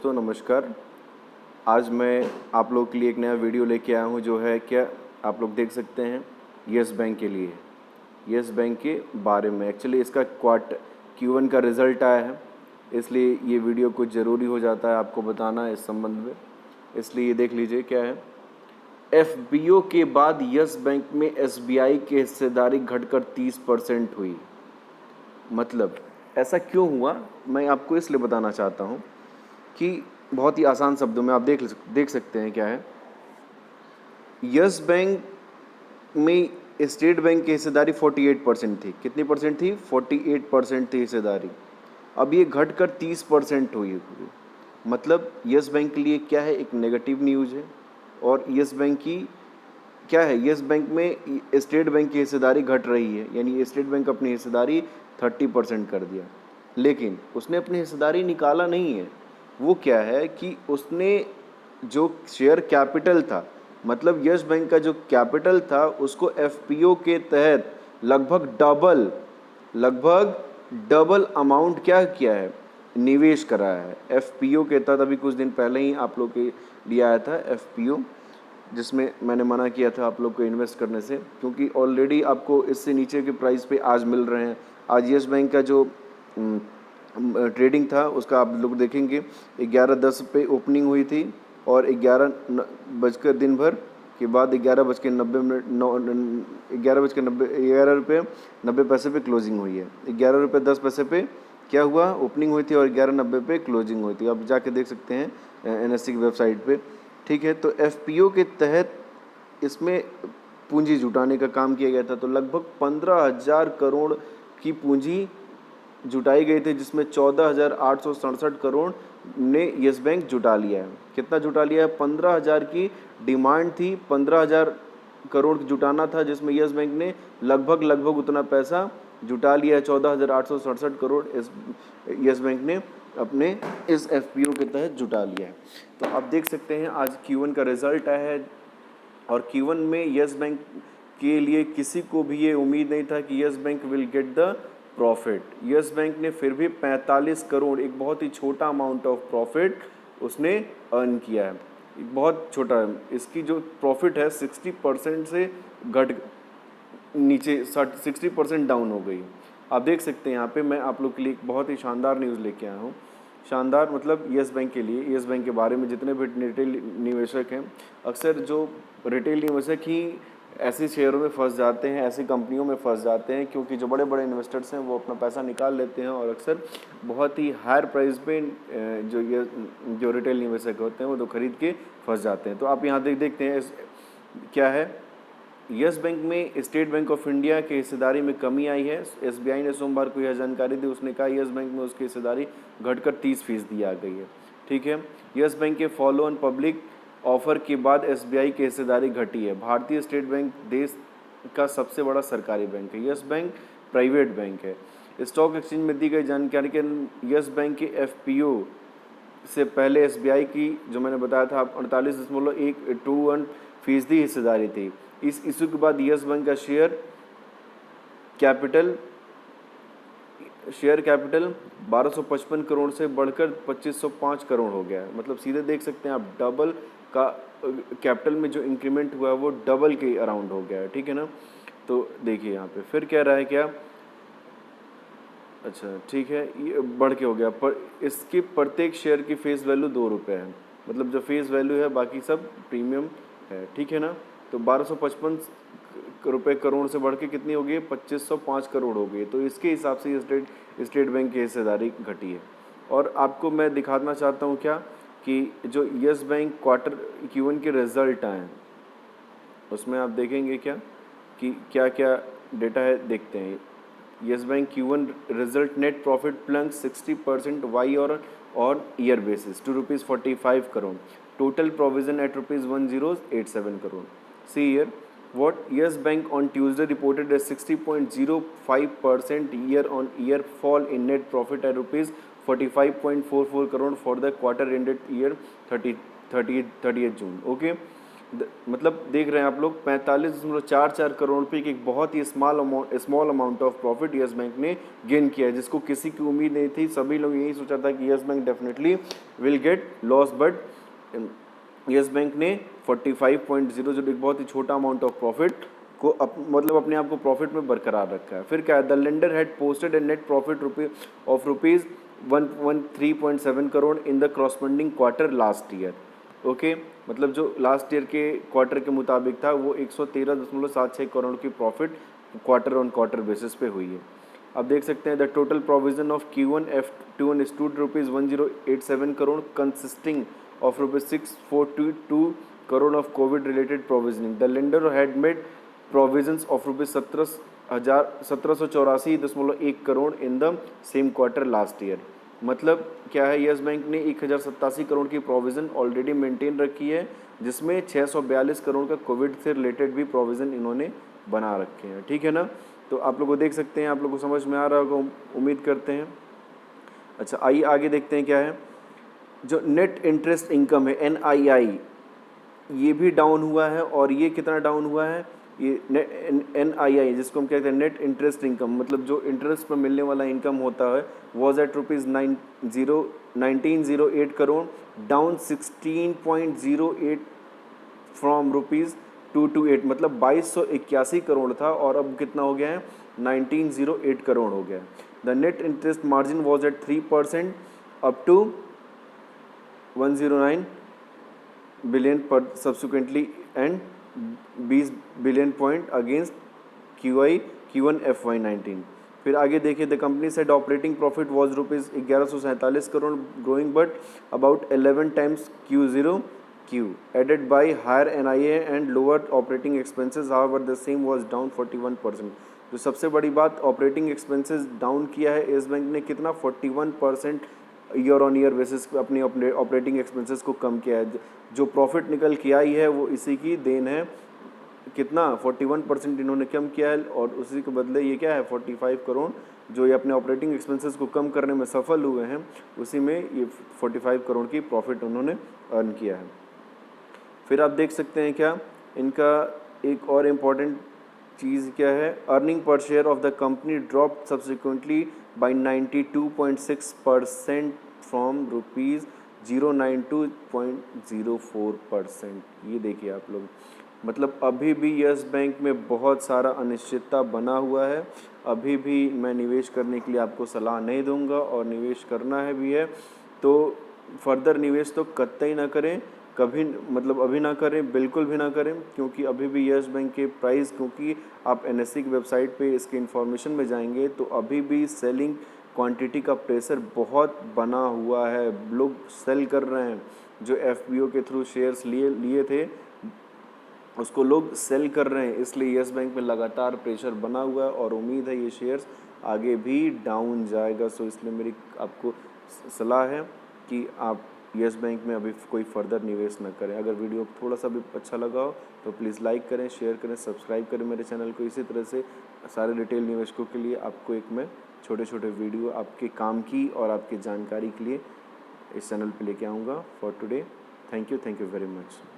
दोस्तों नमस्कार। आज मैं आप लोग के लिए एक नया वीडियो लेके आया हूँ जो है क्या आप लोग देख सकते हैं यस बैंक के लिए, यस बैंक के बारे में। एक्चुअली इसका Q1 का रिज़ल्ट आया है, इसलिए ये वीडियो कुछ ज़रूरी हो जाता है आपको बताना इस संबंध में। इसलिए ये देख लीजिए क्या है। FBO के बाद यस बैंक में SBI की हिस्सेदारी घटकर 30% हुई। मतलब ऐसा क्यों हुआ, मैं आपको इसलिए बताना चाहता हूँ कि बहुत ही आसान शब्दों में आप देख सकते हैं क्या है। यस बैंक में स्टेट बैंक की हिस्सेदारी 48% थी। कितनी परसेंट थी? 48% थी हिस्सेदारी। अब ये घटकर 30% हुई। मतलब यस बैंक के लिए क्या है, एक नेगेटिव न्यूज़ है। और यस बैंक की क्या है, यस बैंक में स्टेट बैंक की हिस्सेदारी घट रही है, यानी स्टेट बैंक अपनी हिस्सेदारी 30% कर दिया। लेकिन उसने अपनी हिस्सेदारी निकाला नहीं है। वो क्या है कि उसने जो शेयर कैपिटल था, मतलब यस बैंक का जो कैपिटल था उसको FPO के तहत लगभग डबल अमाउंट क्या किया है, निवेश करा है। FPO के तहत अभी कुछ दिन पहले ही आप लोग के लिए आया था FPO, जिसमें मैंने मना किया था आप लोग को इन्वेस्ट करने से, क्योंकि ऑलरेडी आपको इससे नीचे के प्राइस पे आज मिल रहे हैं। आज यस बैंक का जो ट्रेडिंग था उसका आप लोग देखेंगे 11:10 पे ओपनिंग हुई थी और 11 दिन भर के बाद 11 रुपये 90 पैसे पे क्लोजिंग हुई है। 11 रुपये 10 पैसे पे क्या हुआ, ओपनिंग हुई थी और 11:90 पे क्लोजिंग हुई थी। आप जाके देख सकते हैं NSE की वेबसाइट पे। ठीक है, तो FPO के तहत इसमें पूंजी जुटाने का काम किया गया था। तो लगभग 15,000 करोड़ की पूंजी जुटाई गई थी, जिसमें 14,867 करोड़ ने यस बैंक जुटा लिया है। कितना जुटा लिया है? 15,000 की डिमांड थी, 15,000 करोड़ जुटाना था, जिसमें यस बैंक ने लगभग उतना पैसा जुटा लिया है। 14,867 करोड़ इस यस बैंक ने अपने इस FPO के तहत जुटा लिया है। तो आप देख सकते हैं आज Q1 का रिजल्ट आया है और Q1 में यस बैंक के लिए किसी को भी ये उम्मीद नहीं था कि yes bank will get the profit. Yes Bank ने फिर भी 45 करोड़, एक बहुत ही छोटा अमाउंट ऑफ प्रॉफिट उसने अर्न किया है, एक बहुत छोटा। इसकी जो प्रॉफिट है 60% से घट नीचे 60% डाउन हो गई। आप देख सकते हैं यहाँ पे मैं आप लोग के लिए एक बहुत ही शानदार न्यूज़ लेके आया हूँ। शानदार मतलब यस बैंक के लिए, यस बैंक के बारे में जितने भी रिटेल निवेशक हैं, अक्सर जो रिटेल निवेशक ही ऐसे शेयरों में फंस जाते हैं, ऐसी कंपनियों में फंस जाते हैं, क्योंकि जो बड़े बड़े इन्वेस्टर्स हैं वो अपना पैसा निकाल लेते हैं और अक्सर बहुत ही हायर प्राइस पे जो रिटेल निवेशक होते हैं वो तो खरीद के फंस जाते हैं। तो आप यहाँ देखते हैं क्या है, यस बैंक में स्टेट बैंक ऑफ इंडिया की हिस्सेदारी में कमी आई है। SBI ने सोमवार को यह जानकारी दी। उसने कहा यस बैंक में उसकी हिस्सेदारी घटकर 30% आ गई है। ठीक है, यस बैंक के फॉलो ऑन पब्लिक ऑफर के बाद SBI की हिस्सेदारी घटी है। भारतीय स्टेट बैंक देश का सबसे बड़ा सरकारी बैंक है, यस बैंक प्राइवेट बैंक है। स्टॉक एक्सचेंज में दी गई जानकारी के यस बैंक के FPO से पहले SBI की, जो मैंने बताया था, 48.21% हिस्सेदारी थी। इस इशू के बाद यस बैंक का शेयर कैपिटल 1255 करोड़ से बढ़कर 2505 करोड़ हो गया है। मतलब सीधे देख सकते हैं आप, डबल का कैपिटल में जो इंक्रीमेंट हुआ है वो डबल के अराउंड हो गया है। ठीक है ना। तो देखिए यहाँ पे फिर कह रहा है क्या, अच्छा ठीक है, ये बढ़ के हो गया, पर इसकी प्रत्येक शेयर की फेस वैल्यू 2 रुपये है। मतलब जो फेस वैल्यू है बाकी सब प्रीमियम है। ठीक है ना। तो 1255 रुपये करोड़ से बढ़ के कितनी हो गई? 2505 करोड़ हो गई। तो इसके हिसाब से स्टेट बैंक की हिस्सेदारी घटी है। और आपको मैं दिखाना चाहता हूँ क्या कि जो यस बैंक क्वार्टर Q1 के रिजल्ट आए उसमें आप देखेंगे क्या कि क्या क्या डेटा है, देखते हैं। Yes Bank Q1 result net profit plunge 60% Y और year basis to ₹45 crore, total provision at ₹1087 crore. See year what Yes Bank on Tuesday reported a 60.05% year-on-year fall in net profit at rupees 45.44 crore for the quarter ended year 30th June. Okay, मतलब देख रहे हैं आप लोग 45.44 करोड़ रुपए की एक बहुत ही small amount of profit Yes Bank ने गेन किया है, जिसको किसी की उम्मीद नहीं थी। सभी लोग यही सोचा था कि yes bank definitely will get loss, but yes Bank ने 45.00 एक बहुत ही छोटा अमाउंट ऑफ प्रॉफिट को मतलब अपने आप को प्रॉफिट में बरकरार रखा है। फिर क्या है, the lender had posted A net profit of rupees 113.7 crore in the corresponding quarter last year. Okay, मतलब जो लास्ट ईयर के क्वार्टर के मुताबिक था वो 113.76 करोड़ की profit quarter on quarter basis पे हुई है। आप देख सकते हैं the total provision of Q1 F21 stood rupees 1087 crore consisting of rupees 642 crore of COVID related provisioning. The lender had made provisions of rupees 1784.1 crore in the same quarter last year. मतलब क्या है, यस बैंक ने 1087 करोड़ की provision already maintain रखी है, जिसमें 642 करोड़ का Covid से रिलेटेड भी प्रोविज़न इन्होंने बना रखे हैं। ठीक है ना, तो आप लोग को देख सकते हैं, आप लोग को समझ में आ रहा होगा, उम्मीद करते हैं। अच्छा, आइए आगे देखते हैं क्या है। जो नेट इंटरेस्ट इनकम है NII, ये भी डाउन हुआ है। और ये कितना डाउन हुआ है, ये NII जिसको हम कहते हैं नेट इंटरेस्ट इनकम, मतलब जो इंटरेस्ट पर मिलने वाला इनकम होता है, was at rupees 1908 crore, down 16.08 from rupees 228, मतलब 2281 करोड़ था और अब कितना हो गया है, 1908 करोड़ हो गया है। The net interest margin was at 3% up to 109 billion पर subsequently and 20 billion point against Q1 FY19। फिर आगे देखिए, the company said operating profit was rupees 1147 crore, growing but about 11 times Q added by higher NIA and lower operating expenses, however the same was down 41%। जो सबसे बड़ी बात, operating expenses down किया है yes bank ने, कितना 41% ईयर ऑन ईयर बेसिस पे अपने ऑपरेटिंग एक्सपेंसेस को कम किया है। जो प्रॉफिट निकल के आई है वो इसी की देन है, कितना 41% इन्होंने कम किया है, और उसी के बदले ये क्या है 45 करोड़ जो ये अपने ऑपरेटिंग एक्सपेंसेस को कम करने में सफल हुए हैं, उसी में ये 45 करोड़ की प्रॉफिट उन्होंने अर्न किया है। फिर आप देख सकते हैं क्या, इनका एक और इम्पॉर्टेंट चीज़ क्या है, earning per share of the company drop subsequently by 92.6% from rupees 092.04%। ये देखिए आप लोग, मतलब अभी भी यस बैंक में बहुत सारा अनिश्चितता बना हुआ है। अभी भी मैं निवेश करने के लिए आपको सलाह नहीं दूंगा, और निवेश करना है भी है तो फर्दर निवेश तो कतई ना करें, कभी मतलब अभी ना करें, बिल्कुल भी ना करें, क्योंकि अभी भी यस बैंक के प्राइस, क्योंकि आप NSE की वेबसाइट पे इसके इन्फॉर्मेशन में जाएंगे तो अभी भी सेलिंग क्वांटिटी का प्रेशर बहुत बना हुआ है। लोग सेल कर रहे हैं, जो FPO के थ्रू शेयर्स लिए थे उसको लोग सेल कर रहे हैं, इसलिए यस बैंक में लगातार प्रेशर बना हुआ है और उम्मीद है ये शेयर्स आगे भी डाउन जाएगा। सो इसलिए मेरी आपको सलाह है कि आप यस बैंक में अभी कोई फर्दर निवेश न करें। अगर वीडियो थोड़ा सा भी अच्छा लगा हो तो प्लीज़ लाइक करें, शेयर करें, सब्सक्राइब करें मेरे चैनल को। इसी तरह से सारे रिटेल निवेशकों के लिए आपको एक मैं छोटे छोटे वीडियो आपके काम की और आपकी जानकारी के लिए इस चैनल पे लेके आऊँगा। For today, thank you very much.